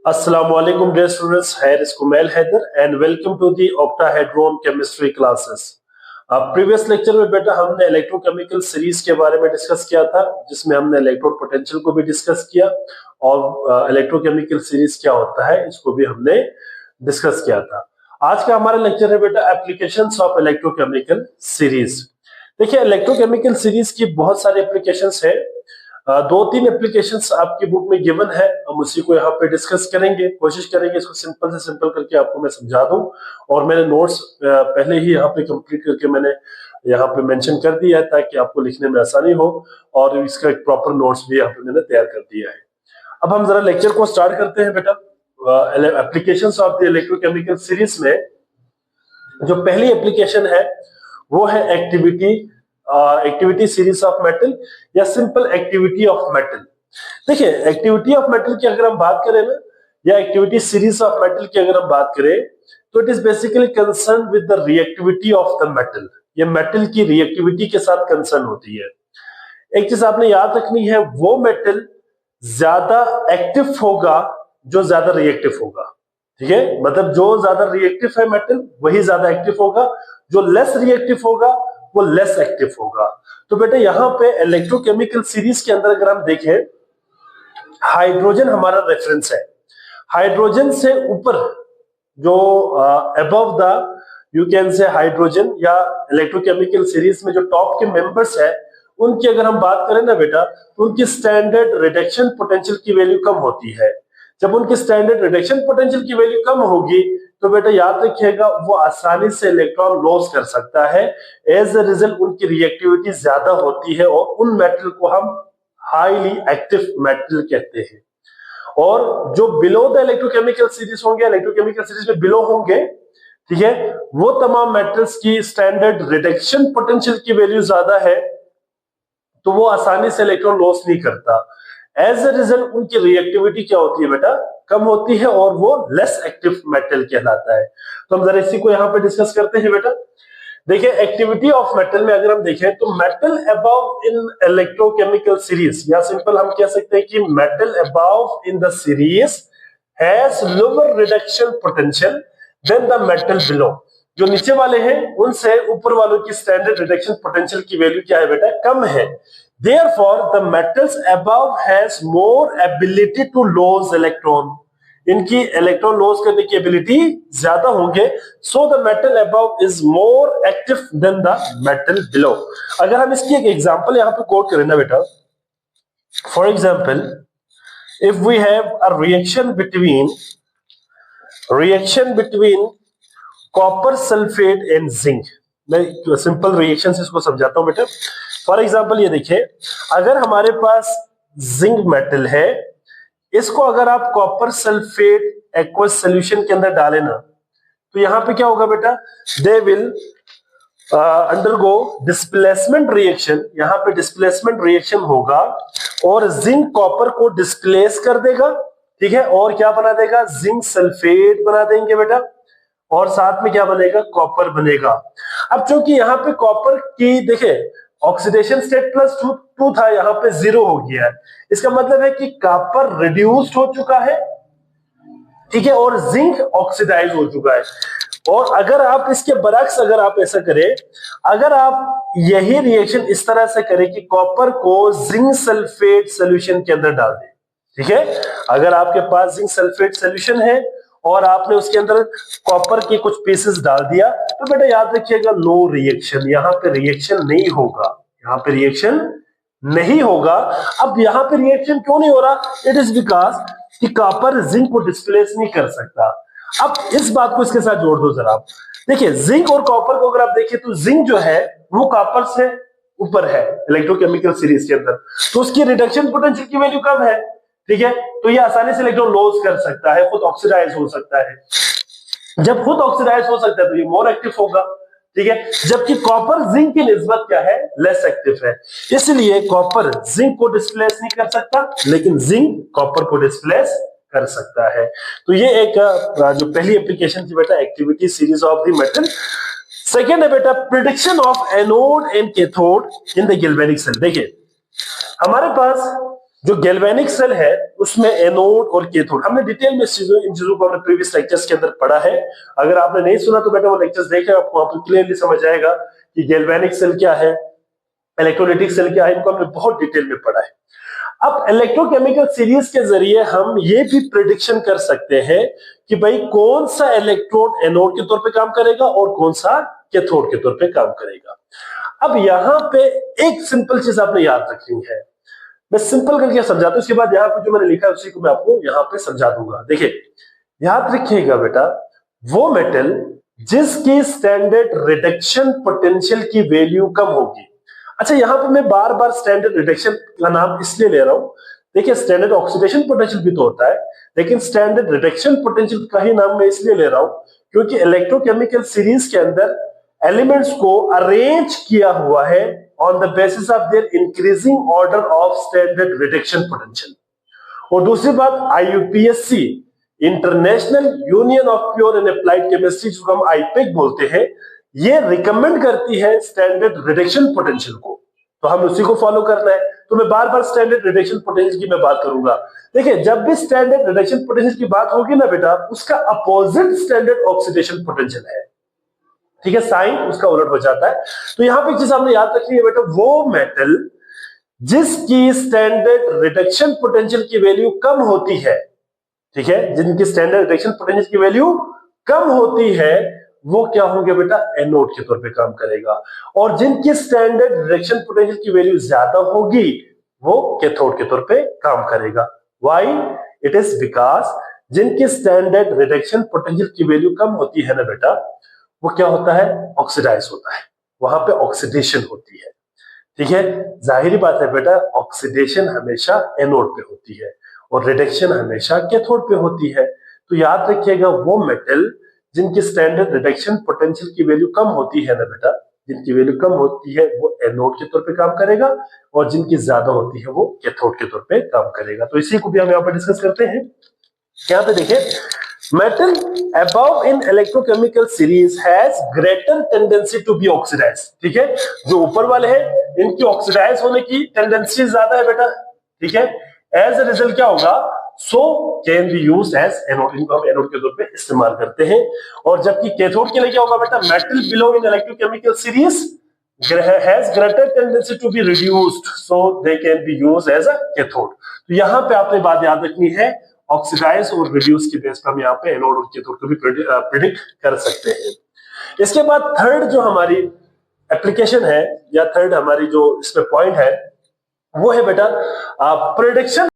Assalamualaikum dear students, here is Kumail Haider and welcome to the octahedron chemistry classes। Previous lecture में बेटा हमने electrochemical series के बारे में डिस्कस किया था, जिसमें हमने इलेक्ट्रोड पोटेंशियल को भी डिस्कस किया और इलेक्ट्रोकेमिकल सीरीज क्या होता है इसको भी हमने डिस्कस किया था। आज का हमारा लेक्चर है बेटा एप्लीकेशंस ऑफ इलेक्ट्रोकेमिकल सीरीज। देखिए इलेक्ट्रोकेमिकल सीरीज की बहुत सारे एप्लीकेशंस है, दो तीन एप्लीकेशंस आपकी बुक में गिवन है, हम उसी को यहाँ पे डिस्कस करेंगे। कोशिश करेंगे इसको सिंपल से सिंपल करके आपको मैं समझा दूं, और मैंने नोट्स पहले ही यहाँ पे कंप्लीट करके मैंने यहाँ पे मेंशन कर दिया है ताकि आपको लिखने में आसानी हो, और इसका एक प्रॉपर नोट्स भी यहाँ पे मैंने तैयार कर दिया है। अब हम जरा लेक्चर को स्टार्ट करते हैं बेटा। Applications of the electrochemical series में जो पहली एप्लीकेशन है वो है एक्टिविटी सीरीज ऑफ मेटल या सिंपल एक्टिविटी ऑफ मेटल। देखिए एक्टिविटी ऑफ मेटल की अगर हम बात करें ना, या एक्टिविटी सीरीज ऑफ मेटल की अगर हम बात करें तो it is basically concern with the reactivity of the metal. ये मेटल की रिएक्टिविटी के साथ कंसर्न होती है। एक चीज आपने याद रखनी है, वो मेटल ज्यादा एक्टिव होगा जो ज्यादा रिएक्टिव होगा। ठीक है, मतलब जो ज्यादा रिएक्टिव है मेटल वही ज्यादा एक्टिव होगा, जो लेस रिएक्टिव होगा वो लेस एक्टिव होगा। तो बेटा यहाँ पे इलेक्ट्रोकेमिकल सीरीज के अंदर अगर हम देखें, हाइड्रोजन हमारा रेफरेंस है। हाइड्रोजन से ऊपर जो above the you can say hydrogen, या इलेक्ट्रोकेमिकल सीरीज में जो टॉप के मेंबर्स है उनकी अगर हम बात करें ना बेटा, तो उनकी स्टैंडर्ड रिडक्शन पोटेंशियल की वैल्यू कम होती है। जब उनकी स्टैंडर्ड रिडक्शन पोटेंशियल की वैल्यू कम होगी तो बेटा याद रखिएगा वो आसानी से इलेक्ट्रॉन लॉस कर सकता है। एज ए रिजल्ट उनकी रिएक्टिविटी ज्यादा होती है और उन मेटल को हम हाईली एक्टिव मेटल कहते हैं। और जो बिलो द इलेक्ट्रोकेमिकल सीरीज होंगे, इलेक्ट्रोकेमिकल सीरीज में बिलो होंगे, ठीक है, वो तमाम मेटल्स की स्टैंडर्ड रिडक्शन पोटेंशियल की वैल्यू ज्यादा है, तो वो आसानी से इलेक्ट्रॉन लॉस नहीं करता। एज ए रिजल्ट उनकी रिएक्टिविटी क्या होती है बेटा, कम होती है, और वो लेस एक्टिव मेटल कहलाता है। तो हम जरा इसी को यहाँ पे डिस्कस करते हैं बेटा। देखिए एक्टिविटी ऑफ मेटल में अगर हम देखें तो metal above in electrochemical series, या सिंपल हम कह सकते हैं कि metal above in the series has lower reduction potential than the metal below. जो नीचे वाले हैं उनसे ऊपर वालों की स्टैंडर्ड रिडक्शन पोटेंशियल की वैल्यू क्या है बेटा, कम है। Therefore, the metals above has more ability to lose electron. इनकी इलेक्ट्रॉन लॉस करने की एबिलिटी ज्यादा होंगे। So the metal above is more active than the metal below. अगर हम इसकी एक एग्जांपल यहाँ पे कोट करें ना बेटा, for example, if we have a reaction between copper sulphate and zinc, मैं सिंपल रिएक्शन से इसको समझाता हूं बेटा। फॉर एग्जांपल ये देखिए, अगर हमारे पास जिंक मेटल है, इसको अगर आप कॉपर सल्फेट एक्वस सॉल्यूशन के अंदर डालें ना, तो यहां पे क्या होगा बेटा, they will undergo displacement reaction. यहां पे डिस्प्लेसमेंट रिएक्शन होगा और जिंक कॉपर को डिस्प्लेस कर देगा, ठीक है, और क्या बना देगा, जिंक सल्फेट बना देंगे बेटा, और साथ में क्या बनेगा, कॉपर बनेगा। अब चूंकि यहाँ पे कॉपर की देखे ऑक्सीडेशन स्टेट +2 था, यहाँ पे 0 हो गया है। इसका मतलब है कि कॉपर रिड्यूस्ड हो चुका है, ठीक है, और जिंक ऑक्सीडाइज हो चुका है। और अगर आप इसके बरक्स अगर आप ऐसा करें, अगर आप यही रिएक्शन इस तरह से करें कि कॉपर को जिंक सल्फेट सोल्यूशन के अंदर डाल दें, ठीक है, अगर आपके पास जिंक सल्फेट सोल्यूशन है और आपने उसके अंदर कॉपर के कुछ पीसेस डाल दिया, तो बेटा याद रखिएगा नो रिएक्शन, यहाँ पे रिएक्शन नहीं होगा, यहाँ पे रिएक्शन नहीं होगा। अब यहाँ पे रिएक्शन क्यों नहीं हो रहा, इट इज बिकॉज कि कॉपर जिंक को डिस्प्लेस नहीं कर सकता। अब इस बात को इसके साथ जोड़ दो जरा आप, देखिए जिंक और कॉपर को अगर आप देखिए तो जिंक जो है वो कॉपर से ऊपर है इलेक्ट्रोकेमिकल सीरीज के अंदर, तो उसकी रिडक्शन पोटेंशियल की वैल्यू कम है, ठीक है, तो ये आसानी से इलेक्ट्रॉन लॉस कर सकता है, खुद ऑक्सीडाइज हो सकता है। जब खुद ऑक्सीडाइज हो सकता है तो ये मोर एक्टिव होगा, ठीक है, जबकि कॉपर जिंक की निस्बत क्या है, लेस एक्टिव है। इसलिए कॉपर जिंक को डिस्प्लेस नहीं कर सकता, लेकिन जिंक कॉपर को डिस्प्लेस कर सकता है। तो ये एक जो पहली एप्लीकेशन थी बेटा, activity series of the metal. Second है बेटा prediction of anode and cathode in the galvanic cell. देखिए हमारे पास जो गैल्वेनिक सेल है उसमें एनोड और कैथोड, हमने डिटेल में इन चीजों को हमने प्रीवियस लेक्चर्स के अंदर पढ़ा है। अगर आपने नहीं सुना तो बेटा वो लेक्चर्स देखें, आपको वहां पर क्लियरली समझ आएगा कि गैल्वेनिक सेल क्या है, इलेक्ट्रोलाइटिक सेल क्या है, इनको हमने बहुत डिटेल में पढ़ा है। अब इलेक्ट्रोकेमिकल सीरीज के जरिए हम ये भी प्रिडिक्शन कर सकते हैं कि भाई कौन सा इलेक्ट्रोड एनोड के तौर पे काम करेगा और कौन सा कैथोड के तौर पे काम करेगा। अब यहां पे एक सिंपल चीज आपने याद रखनी है, मैं सिंपल करके समझाता हूं, उसके बाद यहाँ पे जो मैंने लिखा है उसी को मैं आपको यहाँ पे समझा दूंगा। देखिए याद रखिएगा बेटा, वो मेटल जिसकी स्टैंडर्ड रिडक्शन पोटेंशियल की वैल्यू कम होगी। अच्छा यहां पे मैं बार बार स्टैंडर्ड रिडक्शन का नाम इसलिए ले रहा हूं, देखिए स्टैंडर्ड ऑक्सीडेशन पोटेंशियल भी तो होता है, लेकिन स्टैंडर्ड रिडक्शन पोटेंशियल का ही नाम मैं इसलिए ले रहा हूं क्योंकि इलेक्ट्रोकेमिकल सीरीज के अंदर एलिमेंट्स को अरेंज किया हुआ है on the basis of their increasing order of standard reduction potential. और दूसरी बात, IUPAC international union of pure and applied chemistry, जिसको हम आईपेक बोलते हैं, ये रिकमेंड करती है स्टैंडर्ड रिडक्शन पोटेंशियल को, तो हम उसी को फॉलो करना है। तो मैं बार बार स्टैंडर्ड रिडक्शन पोटेंशियल की मैं बात करूंगा। देखिए जब भी स्टैंडर्ड रिडक्शन पोटेंशियल की बात होगी ना बेटा, उसका अपोजिट स्टैंडर्ड ऑक्सीडेशन पोटेंशियल है, ठीक है, साइन उसका उलट हो जाता है। तो यहां पे चीज आपने याद रखनी है बेटा, वो मेटल जिसकी स्टैंडर्ड रिडक्शन पोटेंशियल की वैल्यू कम होती है, ठीक है, जिनकी स्टैंडर्ड रिडक्शन पोटेंशियल की वैल्यू कम होती है, वो क्या होंगे बेटा, एनोड के तौर पे काम करेगा। और जिनकी स्टैंडर्ड रिडक्शन पोटेंशियल की वैल्यू ज्यादा होगी वो कैथोड के तौर पे काम करेगा। व्हाई? इट इज बिकॉज जिनकी स्टैंडर्ड रिडक्शन पोटेंशियल की वैल्यू कम होती है ना बेटा, वो क्या होता है, ऑक्सीडाइज होता है, वहां पे ऑक्सीडेशन होती है, ठीक है। जाहिर बात है बेटा, ऑक्सीडेशन हमेशा एनोड पे होती है और रिडक्शन हमेशा कैथोड पे होती है। तो याद रखिएगा, वो मेटल जिनकी स्टैंडर्ड रिडक्शन पोटेंशियल की वैल्यू कम होती है ना बेटा, जिनकी वैल्यू कम होती है वो एनोड के तौर पे काम करेगा और जिनकी ज्यादा होती है वो कैथोड के तौर पे काम करेगा। तो इसी को भी हम यहाँ पे डिस्कस करते हैं। यहाँ पे देखिए, metal above in electrochemical series has greater tendency to be oxidized, ठीक है, जो ऊपर वाले हैं इनकी ऑक्सीडाइज होने की टेंडेंसी ज्यादा है बेटा, ठीक है। एज ए रिजल्ट क्या होगा, so can be used as anode, इनको हम एनोड के तौर पे इस्तेमाल करते हैं। और जबकि कैथोड के लिए क्या होगा बेटा, metal below in electrochemical series has greater tendency to be reduced, so they can be used as a cathode। तो यहाँ पे आपने बात याद रखनी है, ऑक्सीडाइज और रिड्यूस की बेस पर हम यहाँ पे एनोड और कैथोड को भी प्रिडिक्ट कर सकते हैं। इसके बाद थर्ड जो हमारी एप्लीकेशन है या थर्ड हमारी जो इसमें पॉइंट है वो है बेटा प्रिडिक्शन